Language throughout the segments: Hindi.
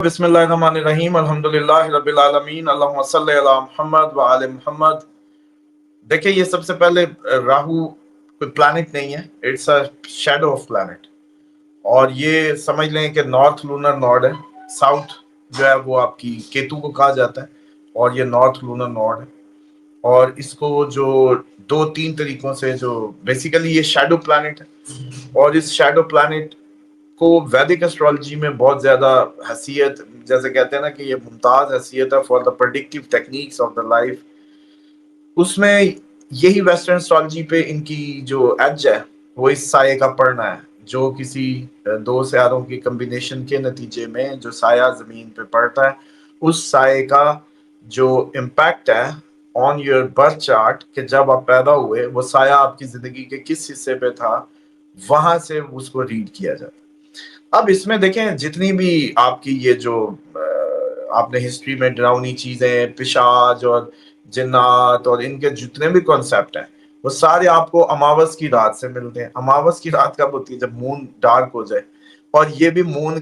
बिस्मिल्लाहिर्रहमानिर्रहीम अल्हम्दुलिल्लाहि रब्बिल आलमीन अल्लाहुम्मा सल्लि अला मुहम्मद व आले मुहम्मद। देखिए, ये सबसे पहले राहु कोई प्लैनेट नहीं है, it's a shadow of planet. और ये समझ लें कि नॉर्थ लूनर नॉड है। साउथ जो है वो आपकी केतु को कहा जाता है और ये नॉर्थ लूनर नॉड है। और इसको जो दो तीन तरीकों से, जो बेसिकली ये शैडो प्लैनेट है और इस शैडो प्लैनेट को वैदिक एस्ट्रोलॉजी में बहुत ज्यादा हैसियत, जैसे कहते हैं ना कि ये मुमताज हैसियत है for the predictive techniques of the life. उसमें यही वेस्टर्न एस्ट्रोलॉजी पे इनकी जो एज है वो इस साये का पढ़ना है, जो किसी दो सियारों की कम्बिनेशन के नतीजे में जो साया जमीन पे पड़ता है, उस साये का जो इम्पैक्ट है ऑन योर बर्थ चार्ट, कि जब आप पैदा हुए वो साया आपकी जिंदगी के किस हिस्से पे था, वहां से उसको रीड किया जाता है। अब इसमें देखें, जितनी भी आपकी ये जो आपने हिस्ट्री में डरावनी चीजें, पिशाच और जिन्नात और इनके जितने भी कॉन्सेप्ट हैं, वो सारे आपको अमावस की रात से मिलते हैं। अमावस की रात कब होती है? जब मून डार्क हो जाए। और ये भी मून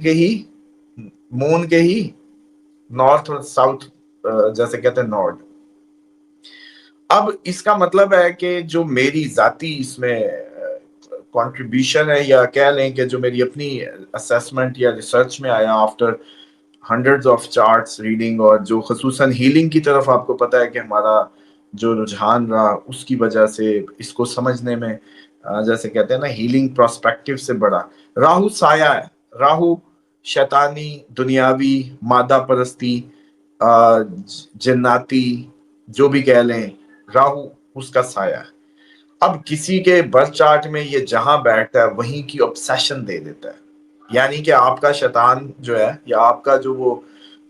के ही नॉर्थ और साउथ, जैसे कहते हैं नॉर्थ। अब इसका मतलब है कि जो मेरी जाती इसमें कंट्रीब्यूशन है, या कह लें कि जो मेरी अपनी असेसमेंट या रिसर्च में आया after hundreds of charts reading, और जो खसूसन हीलिंग की तरफ आपको पता है कि हमारा जो रुझान रहा, उसकी वजह से इसको समझने में जैसे कहते हैं ना, हीलिंग प्रोस्पेक्टिव से बड़ा राहु साया है। राहु शैतानी, दुनियावी, मादा परस्ती, जन्नाती, जो भी कह लें, राहु उसका साया है। अब किसी के बर्थ चार्ट में ये जहां बैठता है वहीं की ऑब्सेशन दे देता है। यानी कि आपका शैतान जो है, या आपका जो वो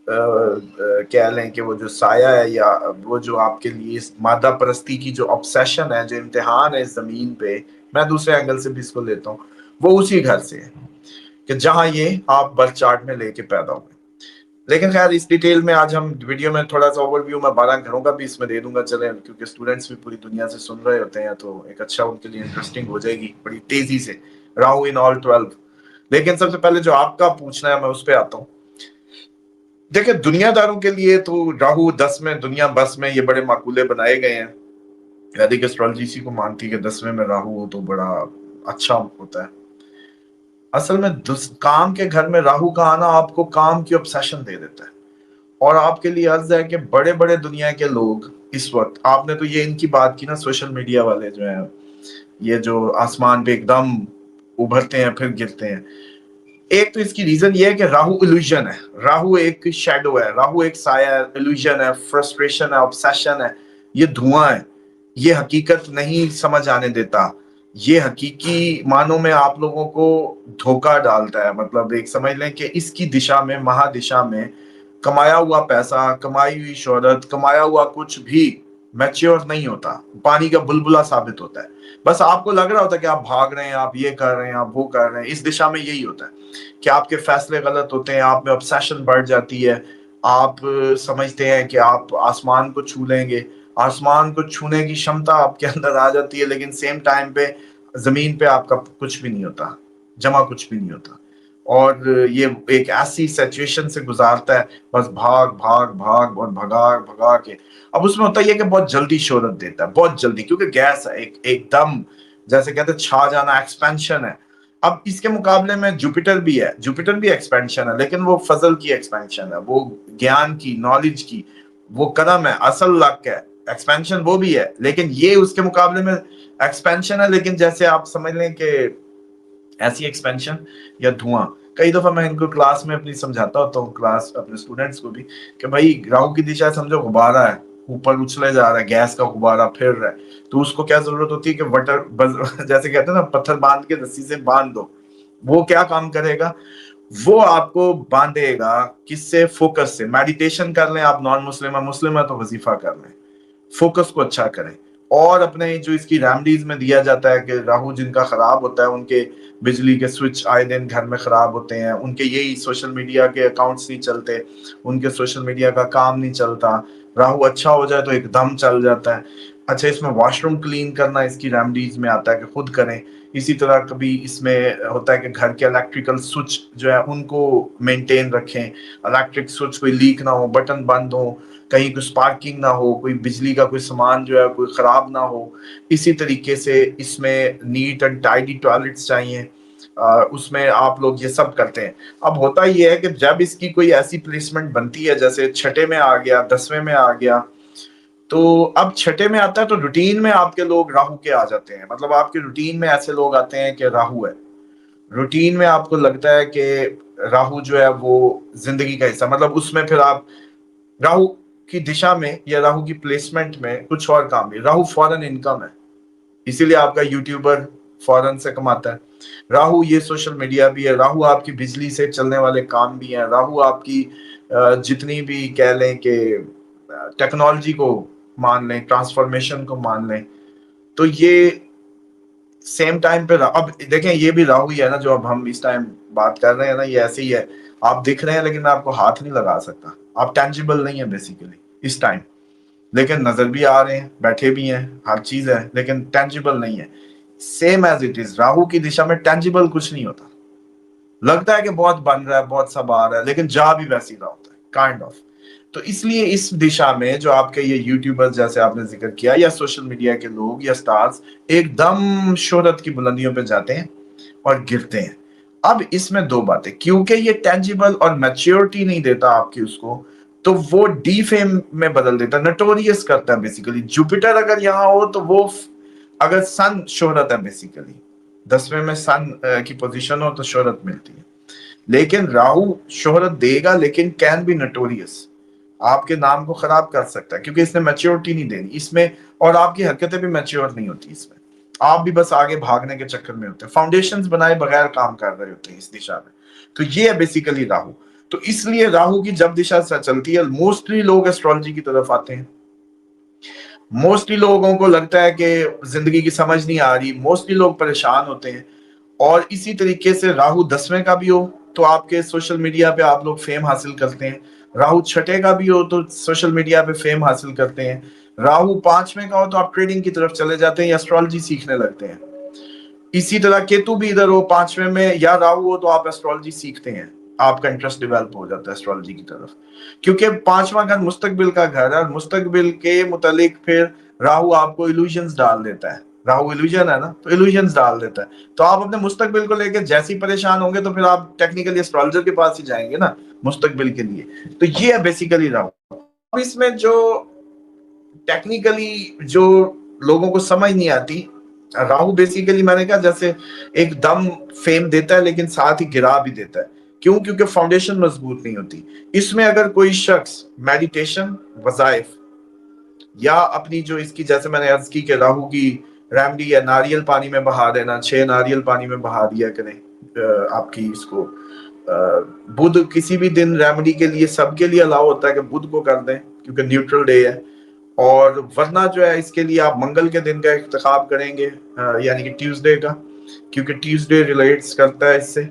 कह लें कि वो जो साया है, या वो जो आपके लिए इस मादा परस्ती की जो ऑब्सेशन है, जो इम्तिहान है इस जमीन पे, मैं दूसरे एंगल से भी इसको लेता हूँ, वो उसी घर से है कि जहां ये आप बर्थ चार्ट में लेके पैदा हुए। लेकिन खैर, इस डिटेल में आज हम वीडियो में थोड़ा सा ओवरव्यू मैं 12 घरों का भी इसमें दे दूंगा, चले, क्योंकि स्टूडेंट्स भी पूरी दुनिया से सुन रहे होते हैं, तो एक अच्छा उनके लिए इंटरेस्टिंग हो जाएगी बड़ी तेजी से। Rahu in all 12। लेकिन सबसे पहले जो आपका पूछना है मैं उस पर आता हूँ। देखिए, दुनियादारों के लिए तो राहु 10 में, दुनिया बस में, ये बड़े माकूले बनाए गए हैं। वैदिक एस्ट्रोलॉजी इसी को मानती है कि 10वें में राहु हो तो बड़ा अच्छा होता है। असल में काम के घर में राहु का आना आपको काम की ऑब्सेशन दे देता है। और आपके लिए अर्ज है कि बड़े बड़े दुनिया के लोग इस वक्त, आपने तो ये इनकी बात की ना, सोशल मीडिया वाले जो है, ये जो आसमान पे एकदम उभरते हैं फिर गिरते हैं। एक तो इसकी रीजन ये है कि राहु इल्यूजन है, राहु एक शैडो है, राहु एक साया है, इल्यूजन है, फ्रस्ट्रेशन है, ऑब्सेशन है, ये धुआं है, ये हकीकत नहीं समझ आने देता, ये हकीकी मानों में आप लोगों को धोखा डालता है। मतलब एक समझ लें कि इसकी दिशा में, महादिशा में, कमाया हुआ पैसा, कमाई हुई शोहरत, कमाया हुआ कुछ भी मैच्योर नहीं होता, पानी का बुलबुला साबित होता है। बस आपको लग रहा होता है कि आप भाग रहे हैं, आप ये कर रहे हैं, आप वो कर रहे हैं। इस दिशा में यही होता है कि आपके फैसले गलत होते हैं, आप में ऑब्सेशन बढ़ जाती है, आप समझते हैं कि आप आसमान को छू लेंगे, आसमान को छूने की क्षमता आपके अंदर आ जाती है, लेकिन सेम टाइम पे जमीन पे आपका कुछ भी नहीं होता, जमा कुछ भी नहीं होता। और ये एक ऐसी सिचुएशन से गुजारता है, बस भाग भाग भाग और भगा भगा के। अब उसमें होता ही है कि बहुत जल्दी शोहरत देता है, बहुत जल्दी, क्योंकि गैस है, एकदम जैसे कहते हैं छा जाना, एक्सपेंशन है। अब इसके मुकाबले में जुपिटर भी है, जुपिटर भी एक्सपेंशन है, लेकिन वो फजल की एक्सपेंशन है, वो ज्ञान की, नॉलेज की, वो कदम है, असल लक है। एक्सपेंशन वो भी है, लेकिन ये उसके मुकाबले में एक्सपेंशन है, लेकिन जैसे आप समझ लें कि ऐसी एक्सपेंशन या धुआं। कई दफा मैं इनको क्लास में अपनी समझाता होता हूँ, क्लास अपने स्टूडेंट्स को भी, कि भाई राहु की दिशा समझो गुब्बारा है, ऊपर उछले जा रहा है, गैस का गुब्बारा फिर रहा है, तो उसको क्या जरूरत होती है कि जैसे कहते हैं ना, पत्थर बांध के रस्सी से बांध दो। वो क्या काम करेगा? वो आपको बांधेगा किससे? फोकस से। मेडिटेशन कर लें आप, नॉन मुस्लिम है, मुस्लिम है तो वजीफा कर लें, फोकस को अच्छा करें। और अपने जो इसकी रेमडीज में दिया जाता है कि राहु जिनका खराब होता है, उनके बिजली के स्विच आए दिन घर में खराब होते हैं, उनके यही सोशल मीडिया के अकाउंट्स नहीं चलते, उनके सोशल मीडिया का काम नहीं चलता। राहु अच्छा हो जाए तो एकदम चल जाता है। अच्छा, इसमें वॉशरूम क्लीन करना इसकी रेमेडीज में आता है कि खुद करें। इसी तरह कभी इसमें होता है कि घर के इलेक्ट्रिकल स्विच जो है उनको मेंटेन रखें, इलेक्ट्रिक स्विच कोई लीक ना हो, बटन बंद हो, कहीं कोई स्पार्किंग ना हो, कोई बिजली का कोई सामान जो है कोई खराब ना हो। इसी तरीके से इसमें नीट एंड टाइडी टॉयलेट्स चाहिए। उसमें आप लोग ये सब करते हैं। अब होता ये है कि जब इसकी कोई ऐसी प्लेसमेंट बनती है, जैसे छठे में आ गया, 10वें में आ गया, तो अब छठे में आता है तो रूटीन में आपके लोग राहु के आ जाते हैं। मतलब आपके रूटीन में ऐसे लोग आते हैं कि राहु है, रूटीन में आपको लगता है कि राहु जो है वो जिंदगी का हिस्सा, मतलब उसमें फिर आप राहु की दिशा में या राहु की प्लेसमेंट में कुछ और काम भी। राहु फॉरेन इनकम है, इसीलिए आपका यूट्यूबर फॉरेन से कमाता है। राहु ये सोशल मीडिया भी है, राहु आपकी बिजली से चलने वाले काम भी है, राहु आपकी जितनी भी कह लें कि टेक्नोलॉजी को मान लें, ट्रांसफॉर्मेशन को मान लें, तो ये सेम टाइम पे अब देखें ये भी राहु ही है ना जो अब हम इस टाइम बात कर रहे हैं ना, ये ऐसे ही है। आप दिख रहे हैं लेकिन मैं आपको हाथ नहीं लगा सकता, आप टेंजिबल नहीं है बेसिकली इस टाइम, लेकिन नजर भी आ रहे हैं, बैठे भी हैं, हर चीज है, लेकिन टेंजिबल नहीं है। Same as it is, Rahu की दिशा में टेंजिबल कुछ नहीं होता। लगता है कि बहुत बन रहा है, बहुत सब आ रहा है, लेकिन जा भी वैसी रहा होता है काइंड ऑफ। तो इसलिए इस दिशा में जो आपके ये यूट्यूबर्स जैसे आपने जिक्र किया, या सोशल मीडिया के लोग या स्टार्स एकदम शोहरत की बुलंदियों पे जाते हैं और गिरते हैं। अब इसमें दो बातें, क्योंकि ये टेंजिबल और मैच्योरिटी नहीं देता आपकी उसको, तो वो डी फेम में बदल देता है, नटोरियस करता है बेसिकली। जुपिटर अगर यहाँ हो तो वो अगर सन शोहरत है बेसिकली, 10वें में सन की पोजीशन हो तो शोहरत मिलती है। लेकिन राहु शोहरत देगा लेकिन कैन बी नटोरियस, आपके नाम को खराब कर सकता है, क्योंकि इसने मैच्योरिटी नहीं देनी इसमें, और आपकी हरकतें भी मैच्योर नहीं होती इसमें। आप भी बस आगे भागने के चक्कर में होते हैं, फाउंडेशंस बनाए बगैर काम कर रहे होते हैं इस दिशा में। तो ये है बेसिकली राहु। तो इसलिए राहु की जब दिशा चलती है, मोस्टली लोग एस्ट्रोलॉजी की तरफ आते हैं। मोस्टली लोगों को लगता है कि जिंदगी की समझ नहीं आ रही, मोस्टली लोग परेशान होते हैं। और इसी तरीके से राहु 10वें का भी हो तो आपके सोशल मीडिया पे आप लोग फेम हासिल करते हैं, राहु छठे का भी हो तो सोशल मीडिया पे फेम हासिल करते हैं, राहु 5वें का हो तो आप ट्रेडिंग की तरफ चले जाते हैं या एस्ट्रोलॉजी सीखने लगते हैं। इसी तरह केतु भी इधर हो 5वें में या राहु हो तो आप एस्ट्रोलॉजी सीखते हैं, आपका इंटरेस्ट डेवलप हो जाता है एस्ट्रोलॉजी की तरफ, क्योंकि 5वां घर मुस्तकबिल का घर है, और मुस्तकबिल के मुतालिक फिर राहु आपको इल्यूजन्स डाल देता है। राहु इल्यूजन है ना, तो इल्यूजन्स डाल देता है। तो आप अपने मुस्तकबिल को लेकर जैसे ही परेशान होंगे तो फिर आप टेक्निकली एस्ट्रोलॉजर के पास ही जाएंगे ना मुस्तकबिल के लिए। तो ये है बेसिकली राहु। अब इसमें जो टेक्निकली जो लोगों को समझ नहीं आती, राहु बेसिकली मैंने कहा जैसे एकदम फेम देता है लेकिन साथ ही गिरा भी देता है। क्यों? क्योंकि फाउंडेशन मजबूत नहीं होती। इसमें अगर कोई शख्स मेडिटेशन, वजाइफ, या अपनी जो इसकी जैसे मैंने अर्ज की कि राहु की रेमडी है नारियल पानी में बहा देना, 6 नारियल पानी में बहा दिया करें आपकी इसको। बुध किसी भी दिन रेमेडी के लिए सबके लिए अलाउ होता है कि बुध को कर दें क्योंकि न्यूट्रल डे है। और वरना जो है इसके लिए आप मंगल के दिन का इंतखाब करेंगे, यानी कि ट्यूसडे का, क्योंकि ट्यूसडे रिलेट्स करता है इससे।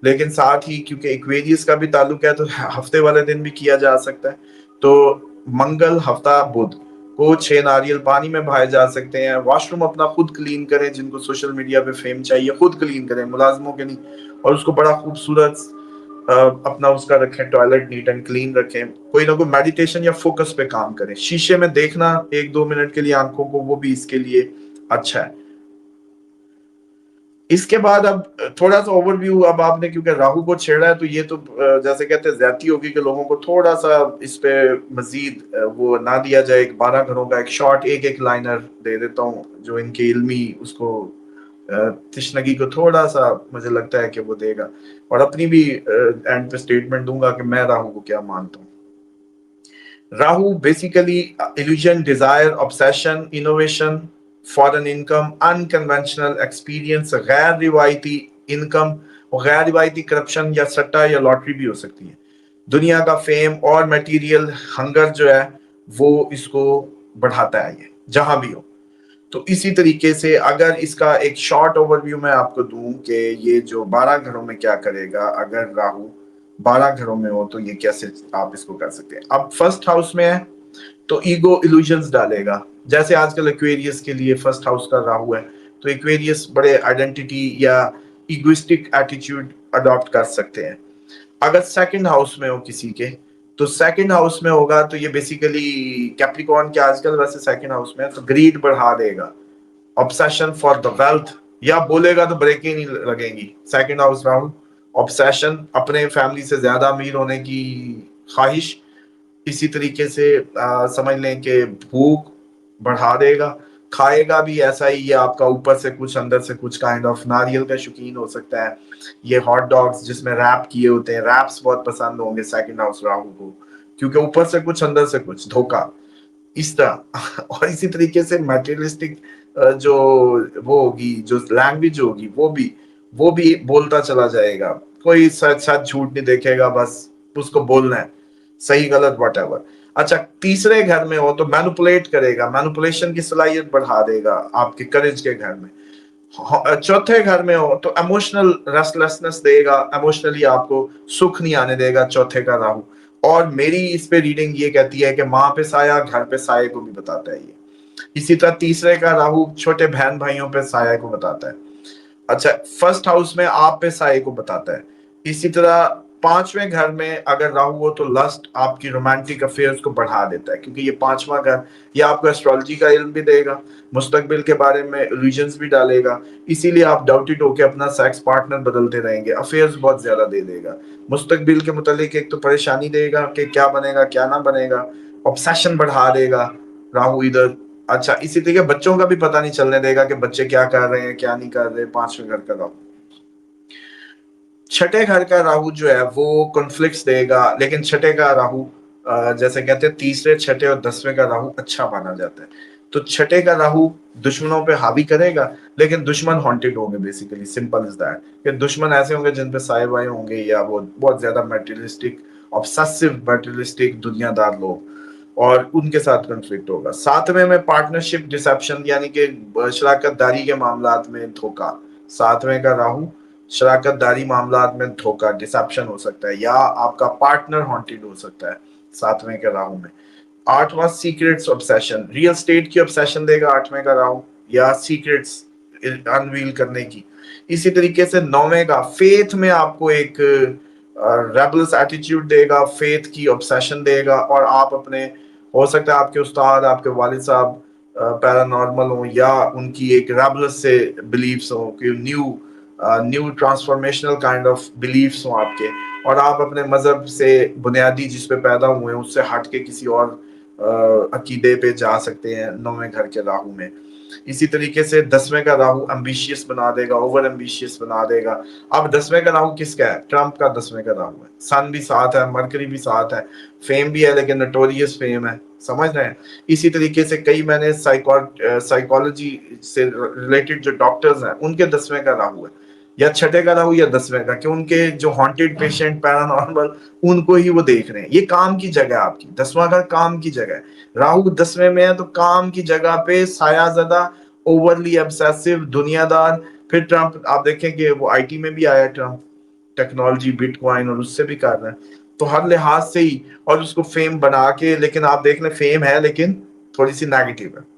लेकिन साथ ही क्योंकि इक्वेरियस का भी ताल्लुक है तो हफ्ते वाले दिन भी किया जा सकता है। तो मंगल, हफ्ता, बुध को 6 नारियल पानी में बहाए जा सकते हैं। वॉशरूम अपना खुद क्लीन करें, जिनको सोशल मीडिया पे फेम चाहिए खुद क्लीन करें, मुलाजमों के नहीं, और उसको बड़ा खूबसूरत अपना उसका रखें, टॉयलेट नीट एंड क्लीन रखें। कोई ना कोई मेडिटेशन या फोकस पे काम करें, शीशे में देखना 1-2 मिनट के लिए आंखों को, वो भी इसके लिए अच्छा है। इसके बाद अब थोड़ा सा ओवरव्यू, अब आपने क्योंकि राहु को छेड़ा है तो ये तो जैसे कहते हैं ज्यादती होगी कि लोगों को थोड़ा सा इस पे मजीद वो ना दिया जाए। 12 घरों का एक शॉर्ट एक लाइनर दे देता हूँ जो इनके इल्मी उसको तिश्नगी को थोड़ा सा मुझे लगता है कि वो देगा, और अपनी भी एंड पे स्टेटमेंट दूंगा कि मैं राहु को क्या मानता हूँ। Rahu basically illusion, desire, obsession, innovation, foreign income, unconventional experience, गैर रिवायती इनकम, और गैर रिवायती करप्शन या सट्टा या लॉटरी भी हो सकती है। दुनिया का फेम और मटेरियल हंगर जो है वो इसको बढ़ाता है, ये जहां भी हो। तो इसी तरीके से अगर इसका एक शॉर्ट ओवरव्यू मैं आपको दूं कि ये जो 12 घरों में क्या करेगा, अगर राहु 12 घरों में हो तो ये कैसे आप इसको कर सकते हैं। अब फर्स्ट हाउस में है तो ईगो इल्यूजन्स डालेगा। जैसे आजकल एक्वेरियस के लिए फर्स्ट हाउस का राहु है, तो एक्वेरियस बड़े आइडेंटिटी या इगोइस्टिक एटीट्यूड अडॉप्ट कर सकते हैं। अगर सेकंड हाउस में हो किसी के, तो सेकंड हाउस में होगा तो ये बेसिकली कैप्रिकॉर्न के आजकल वैसे सेकंड हाउस में है, तो ग्रीड बढ़ा देगा, ऑब्सेशन फॉर द वेल्थ, या बोलेगा तो ब्रेक ही नहीं लगेंगी। सेकंड हाउस राहु, ऑब्सेशन, अपने फैमिली से ज्यादा अमीर होने की ख्वाहिश, इसी तरीके से समझ लें कि भूख बढ़ा देगा। खाएगा भी ऐसा ही, ये आपका ऊपर से कुछ अंदर से कुछ, काइंड ऑफ नारियल का शौकीन हो सकता है। ये हॉट डॉग्स जिसमें रैप किए होते हैं, रैप्स बहुत पसंद होंगे सेकंड हाउस राहु को, क्योंकि ऊपर से कुछ अंदर से कुछ धोखा, इस तरह। और इसी तरीके से मटेरियलिस्टिक जो वो होगी, जो लैंग्वेज होगी, वो भी बोलता चला जाएगा। कोई सच सच झूठ नहीं देखेगा, बस उसको बोलना है, सही गलत वट। अच्छा, तीसरे घर में हो तो मैनिपुलेट करेगा, मैनिपुलेशन की सलाहियत बढ़ा देगा आपके करेज के घर में। चौथे घर में हो तो इमोशनल रेस्टलेसनेस देगा, इमोशनली आपको सुख नहीं आने देगा चौथे का राहु। और मेरी इस पे रीडिंग ये कहती है कि माँ पे साया घर पे साये को भी बताता है ये। इसी तरह तीसरे का राहु छोटे बहन भाइयों पे साया को बताता है। अच्छा, फर्स्ट हाउस में आप पे साये को बताता है। इसी तरह पांचवें घर में अगर राहु हो तो लस्ट, आपकी रोमांटिक अफेयर्स को बढ़ा देता है, क्योंकि ये पांचवा घर, ये आपको एस्ट्रोलॉजी का इल्म भी देगा, मुस्तकबिल के बारे में इल्यूजन्स भी डालेगा। इसीलिए आप डाउटेड होकर अपना सेक्स पार्टनर बदलते रहेंगे, अफेयर्स बहुत ज्यादा दे देगा। मुस्तकबिल के मुतालिक एक तो परेशानी देगा कि क्या बनेगा क्या ना बनेगा, ऑब्सेशन बढ़ा देगा राहु इधर। अच्छा, इसी तरीके बच्चों का भी पता नहीं चलने देगा कि बच्चे क्या कर रहे हैं क्या नहीं कर रहे, पांचवें घर का राहु। छठे घर का राहु जो है वो कॉन्फ्लिक्ट्स देगा, लेकिन छठे का राहु जैसे कहते हैं तीसरे छठे और 10वें का राहु अच्छा माना जाता है। तो छठे का राहु दुश्मनों पे हावी करेगा, लेकिन दुश्मन हॉन्टेड होंगे, बेसिकली सिंपल इज दैट, कि दुश्मन ऐसे होंगे जिन पे साए बाए होंगे, या वो बहुत ज्यादा मटेरियलिस्टिक, ऑब्सेसिव मटेरियलिस्टिक दुनियादार लोग, और उनके साथ कॉन्फ्लिक्ट होगा। सातवें में पार्टनरशिप डिसेप्शन, यानी कि शराकतदारी के मामलात में धोखा। सातवें का राहु शराकतदारी मामलात में धोखा, डिसेप्शन हो सकता है, या आपका पार्टनर हॉन्टेड हो सकता है सातवें के राहु में। आठवां सीक्रेट्स ऑब्सेशन, रियल स्टेट की ऑब्सेशन देगा आठवें का राहु, या सीक्रेट्स अनवील करने की। इसी तरीके से नौवें का फेथ में आपको एक रेबल्स एटीट्यूड देगा, फेथ की ऑब्सेशन देगा, और आप अपने, हो सकता है आपके उस्ताद आपके वालिद साहब पैरानॉर्मल हो, या उनकी एक रेबल्स से बिलीफ्स हो कि new transformational kind of beliefs हो आपके, और आप अपने मजहब से बुनियादी जिस पे पैदा हुए हैं उससे हट के किसी और अकीदे पे जा सकते हैं नौवें घर के राहु में। इसी तरीके से 10वें का राहु एम्बिशियस बना देगा, ओवर एम्बिशियस बना देगा। अब 10वें का राहु किसका है? ट्रम्प का 10वें का राहु है। सन भी साथ है, मरकरी भी साथ है, फेम भी है, लेकिन नोटोरियस फेम है, समझ रहे हैं। इसी तरीके से कई मैंने साइकोलॉजी से रिलेटेड जो डॉक्टर्स हैं उनके 10वें का राहु है, या छठे का राहु या 10वें का, कि उनके जो हॉन्टेड पेशेंट पैरानॉर्मल, उनको ही वो देख रहे हैं। ये काम की जगह है आपकी, 10वां घर काम की जगह है। राहु 10वें में है तो काम की जगह पे सायाज़दा, ओवरली ऑब्सेसिव दुनियादार। फिर ट्रम्प आप देखें कि वो आईटी में भी आया ट्रम्प, टेक्नोलॉजी बिटकॉइन और उससे भी कर रहा है, तो हर लिहाज से ही, और उसको फेम बना के, लेकिन आप देख लें फेम है लेकिन थोड़ी सी नेगेटिव है।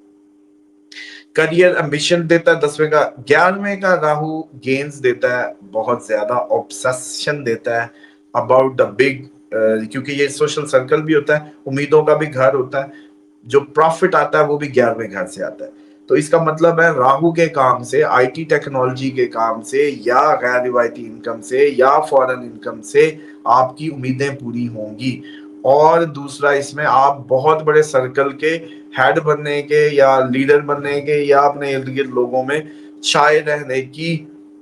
करियर एम्बिशन देता है 10वें का। 11वें का राहु गेन्स देता है, बहुत ज्यादा ऑब्सेशन देता है अबाउट द बिग, क्योंकि ये सोशल सर्कल भी होता है, उम्मीदों का भी घर होता है, जो प्रॉफिट आता है वो भी 11वें घर से आता है। तो इसका मतलब है राहु के काम से, आईटी टेक्नोलॉजी के काम से, या गैर रिवायती इनकम से, या फॉरेन इनकम से आपकी उम्मीदें पूरी होंगी। और दूसरा, इसमें आप बहुत बड़े सर्कल के हेड बनने के, या लीडर बनने के, या अपने इर्द गिर्द लोगों में छाए रहने की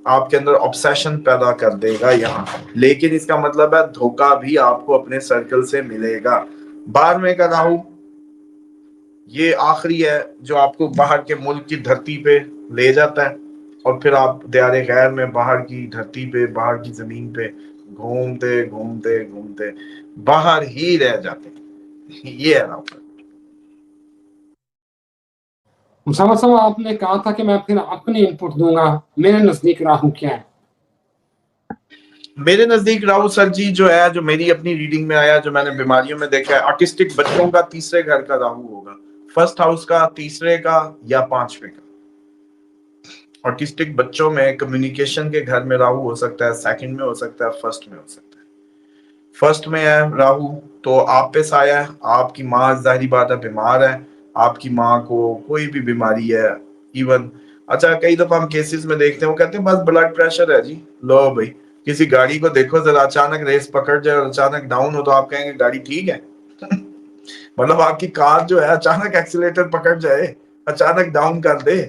आपके अंदर ऑब्सेशन पैदा कर देगा यहाँ। लेकिन इसका मतलब है धोखा भी आपको अपने सर्कल से मिलेगा। 12वें का राहु ये आखिरी है जो आपको बाहर के मुल्क की धरती पे ले जाता है, और फिर आप दियारे गैर में बाहर की धरती पे, बाहर की जमीन पे घूमते घूमते घूमते बाहर ही रह जाते हैं। ये है राहु। मुसम्मद साहब, आपने कहा था कि मैं फिर अपनी इनपुट दूंगा, मेरे नजदीक राहु क्या है? मेरे नजदीक राहु सर जी जो है, जो मेरी अपनी रीडिंग में आया, जो मैंने बीमारियों में देखा है, ऑटिस्टिक बच्चों का तीसरे घर का राहु होगा, फर्स्ट हाउस का, तीसरे का या पांचवे का। ऑटिस्टिक बच्चों में कम्युनिकेशन के घर में राहु हो सकता है, सेकंड में हो सकता है, फर्स्ट में हो सकता है। फर्स्ट में है राहु तो आप पे साया है, आपकी माँ जाहिर बात है बीमार है, आपकी माँ को कोई भी बीमारी है, इवन अच्छा कई दफा हम केसेस में देखते हैं वो कहते हैं बस ब्लड प्रेशर है जी। लो भाई, किसी गाड़ी को देखो जरा, अचानक रेस पकड़ जाए और अचानक डाउन हो तो आप कहेंगे गाड़ी ठीक है। मतलब आपकी कार जो है अचानक एक्सीलेटर पकड़ जाए, अचानक डाउन कर दे,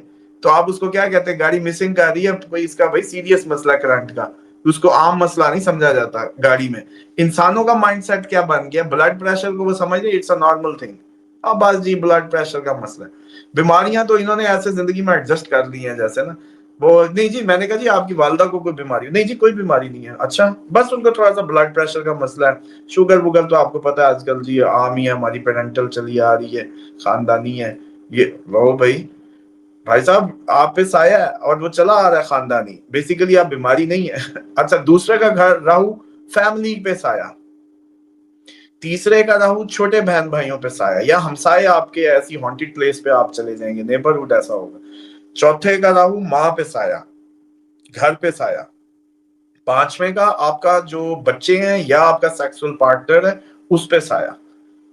तो आप उसको क्या कहते हैं, गाड़ी मिसिंग कर रही है, कोई इसका भाई सीरियस मसला करंट का, उसको आम मसला नहीं समझा जाता गाड़ी में। इंसानों का माइंडसेट क्या बन गया, ब्लड प्रेशर को वो समझ रहे इट्स अ नॉर्मल थिंग। अब बस जी ब्लड प्रेशर का मसला है। बीमारियां तो इन्होंने ऐसे जिंदगी में एडजस्ट कर ली हैं जैसे ना, वो नहीं जी, मैंने कहा जी आपकी वालदा को कोई बीमारी नहीं जी, कोई बीमारी नहीं है, अच्छा बस उनको थोड़ा सा ब्लड प्रेशर का मसला है। शुगर वुगर तो आपको पता है आजकल जी आम ही है, हमारी पेरेंटल चली आ रही है, खानदानी है ये। लो भाई, भाई साहब आप पे साया है और वो चला आ रहा है खानदानी, बेसिकली आप बीमारी नहीं है। अच्छा दूसरे का घर राहु फैमिली पे साया, तीसरे का राहु छोटे बहन भाइयों पे साया या हमसाए आपके ऐसी हॉन्टेड प्लेस पे आप चले जाएंगे, नेबरहुड ऐसा होगा। चौथे का राहु माँ पे साया, घर पे साया। पांचवें का आपका जो बच्चे हैं या आपका सेक्सुअल पार्टनर है उस पे साया।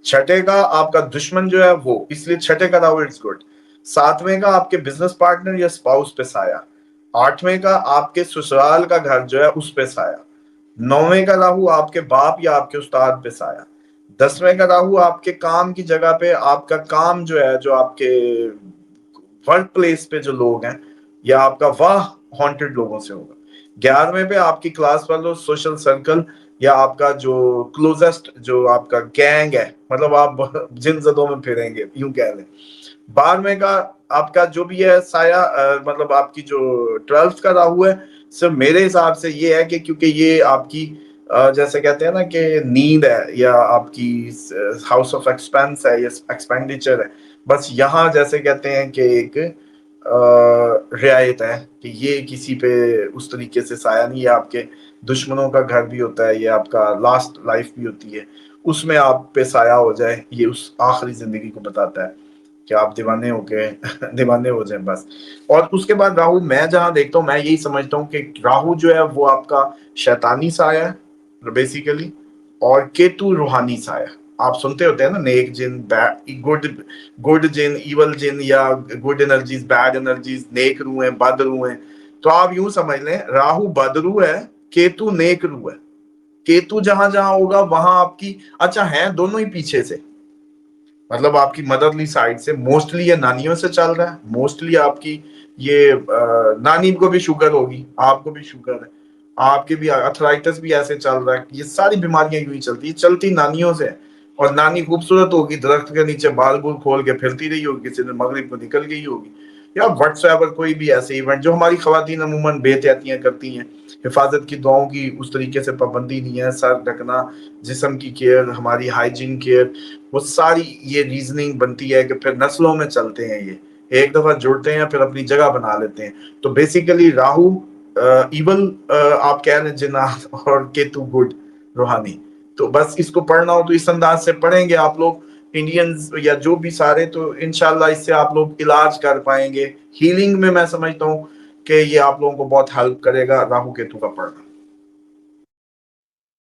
छठे का आपका दुश्मन जो है वो, इसलिए छठे का राहु इट्स गुड। सातवें का आपके बिजनेस पार्टनर या स्पाउस पे साया। आठवें का आपके ससुराल का घर जो है उस पे साया। नौवें का राहु आपके बाप या आपके उस्ताद पे साया। 10वें का राहु आपके काम की जगह पे, आपका काम जो है, जो आपके वर्क प्लेस पे जो लोग हैं या आपका वाह हॉन्टेड लोगों से होगा। 11वें पे आपकी क्लास वालों, सोशल सर्कल या आपका जो क्लोजेस्ट जो आपका गैंग है, मतलब आप जिन जदों में फिरेंगे यूं कह लें। 12वें का आपका जो भी है साया, मतलब आपकी जो 12th का राहु है, सिर्फ मेरे हिसाब से ये है कि क्योंकि ये आपकी जैसे कहते हैं ना कि नींद है या आपकी हाउस ऑफ एक्सपेंस है या एक्सपेंडिचर है, बस यहाँ जैसे कहते हैं कि एक रियायत है कि ये किसी पे उस तरीके से साया नहीं है। आपके दुश्मनों का घर भी होता है, ये आपका लास्ट लाइफ भी होती है, उसमें आप पे साया हो जाए, ये उस आखिरी जिंदगी को बताता है कि आप दीवाने हो गए। दीवाने हो जाए बस। और उसके बाद राहु मैं जहां देखता हूँ, मैं यही समझता हूँ कि राहु जो है वो आपका शैतानी साया है बेसिकली, और केतु रूहानी साया। आप सुनते होते हैं ना, नेक जिन, बैड गुड, गुड जिन, इवल जिन, या गुड एनर्जीज, बैड एनर्जीज, नेक रूह है, बद रूह है। तो आप यूं समझ लें राहु बदरू है, केतु नेक रूह है। केतु जहां जहां होगा वहां आपकी, अच्छा है दोनों ही पीछे से, मतलब आपकी मदरली साइड से मोस्टली ये नानियों से चल रहा है, मोस्टली आपकी ये नानी को भी शुगर होगी, आपको भी शुगर है, आपके भी अर्थराइटिस भी ऐसे चल रहा है, ये सारी बीमारियां यूं ही चलती है, चलती नानियों से। और नानी खूबसूरत होगी, दरख्त के नीचे बाल बूल खोल के फिरती रही होगी, किसी दिन मगरिब को निकल गई होगी, या व्हाट्सएवर कोई भी ऐसे इवेंट जो हमारी खवातीन अमूमन बेहतियातियां करती हैं। हिफाजत की दुआओं की उस तरीके से पाबंदी नहीं है, सर ढकना, जिस्म की केयर, हमारी हाइजीन केयर, वो सारी ये रीजनिंग बनती है कि फिर नस्लों में चलते हैं, ये एक दफा जुड़ते हैं फिर अपनी जगह बना लेते हैं। तो बेसिकली राहु इवल आप कह रहे हैं जिन्नात, और केतु गुड रूहानी। तो बस इसको पढ़ना हो तो इस अंदाज से पढ़ेंगे आप लोग इंडियंस या जो भी सारे, तो इंशाल्लाह इससे आप लोग इलाज कर पाएंगे। हीलिंग में मैं समझता हूँ कि ये आप लोगों को बहुत हेल्प करेगा राहु केतु का पढ़ना।